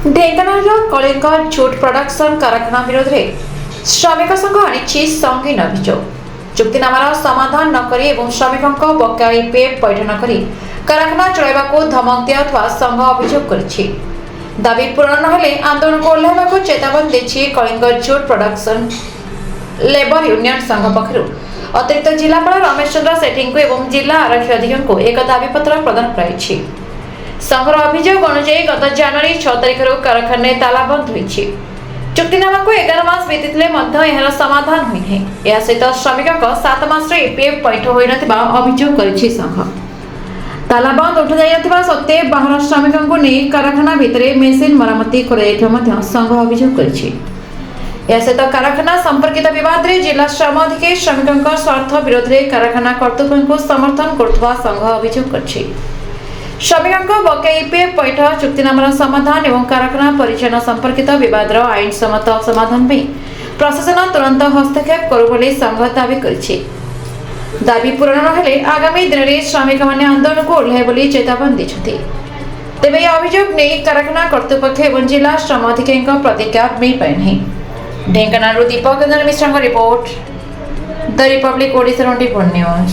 ଢେଙ୍କାନାଳର କଳିଙ୍ଗ ଝୁଟ୍ ପ୍ରଡକ୍ସନ କାରଖାନା ବିରୋଧରେ ଶ୍ରମିକ ସଂଘ ଆଣିଛି ସଂଗୀନ ଅଭିଯୋଗ। ଚୁକ୍ତିନାମାର ସମାଧାନ ନ କରି ଏବଂ ଶ୍ରମିକଙ୍କ ବକେୟା ଇପିଏଫ୍ ପୈଠ ନ କରି କାରଖାନା ଚଳାଇବାକୁ ଧମକ ଦିଆଯାଉଥିବା ସଂଘ ଅଭିଯୋଗ କରିଛି। ଦାବି ପୂରଣ ନ ହେଲେ ଆନ୍ଦୋଳନକୁ ଓହ୍ଲାଇବାକୁ ଚେତାବନୀ ଦେଇଛି କଳିଙ୍ଗ ଝୁଟ୍ ପ୍ରଡକ୍ସନ ଲେବର ୟୁନିୟନ ସଂଘ ପକ୍ଷରୁ ଅତିରିକ୍ତ ଜିଲ୍ଲାପାଳ ରମେଶ ଚନ୍ଦ୍ର ସେଠୀଙ୍କୁ ଏବଂ ଜିଲ୍ଲା ଆରକ୍ଷୀ ଅଧିକାରୀଙ୍କୁ ଏକ ଦାବିପତ୍ର ପ୍ରଦାନ କରାଯାଇଛି। ସଂଘର ଅଭିଯୋଗ ଅନୁଯାୟୀ ଗତ ଜାନୁଆରୀ 6 ତାରିଖରୁ କାରଖାନାରେ ତାଲାବନ୍ଦ ହୋଇଛି। ଚୁକ୍ତିନାମାକୁ 11 ମାସ ବିତିଥିଲେ ମଧ୍ୟ ଏହାର ସମାଧାନ ହୋଇନାହିଁ। ଏହା ସହିତ ଶ୍ରମିକଙ୍କ 7 ମାସର ଇପିଏଫ୍ ପୈଠ ହୋଇନଥିବା ଅଭିଯୋଗ କରିଛି ସଂଘ। ତାଲାବନ୍ଦ ଉଠାଯାଇନଥିବା ସତ୍ତ୍ୱେ ବାହାର ଶ୍ରମିକଙ୍କୁ ନେଇ କାରଖାନା ଭିତରେ ମେସିନ୍ ମରାମତି କରାଯାଇଥିବା ମଧ୍ୟ ସଂଘ ଅଭିଯୋଗ କରିଛି। ଏହା ସହିତ କାରଖାନା ସମ୍ପର୍କିତ ବିବାଦରେ ଜିଲ୍ଲା ଶ୍ରମ ଅଧିକାରୀ ଶ୍ରମିକଙ୍କ ସ୍ୱାର୍ଥ ବିରୋଧରେ କାରଖାନା କର୍ତ୍ତୃପକ୍ଷଙ୍କୁ ସମର୍ଥନ କରୁଥିବା ସଂଘ ଅଭିଯୋଗ କରିଛି। ଶ୍ରମିକଙ୍କ ବକେୟା ଇପିଏଫ୍ ପୈଠ, ଚୁକ୍ତିନାମାର ସମାଧାନ ଏବଂ କାରଖାନା ପରିଚାଳନା ସମ୍ପର୍କିତ ବିବାଦର ଆଇନସମ୍ମତ ସମାଧାନ ପାଇଁ ପ୍ରଶାସନ ତୁରନ୍ତ ହସ୍ତକ୍ଷେପ କରୁ ବୋଲି ସଂଘ ଦାବି କରିଛି। ଦାବି ପୂରଣ ନ ହେଲେ ଆଗାମୀ ଦିନରେ ଶ୍ରମିକମାନେ ଆନ୍ଦୋଳନକୁ ଓହ୍ଲାଇବେ ବୋଲି ଚେତାବନୀ ଦେଇଛନ୍ତି। ତେବେ ଏହି ଅଭିଯୋଗ ନେଇ କାରଖାନା କର୍ତ୍ତୃପକ୍ଷ ଏବଂ ଜିଲ୍ଲା ଶ୍ରମ ଅଧିକାରୀଙ୍କ ପ୍ରତିକ୍ରିୟା ମିଳିପାରିନାହିଁ। ଢେଙ୍କାନାଳରୁ ଦୀପକ ମିଶ୍ରଙ୍କ ରିପୋର୍ଟ, ଦ ରିପବ୍ଲିକ୍ ଓଡ଼ିଶା 24 ନ୍ୟୁଜ୍।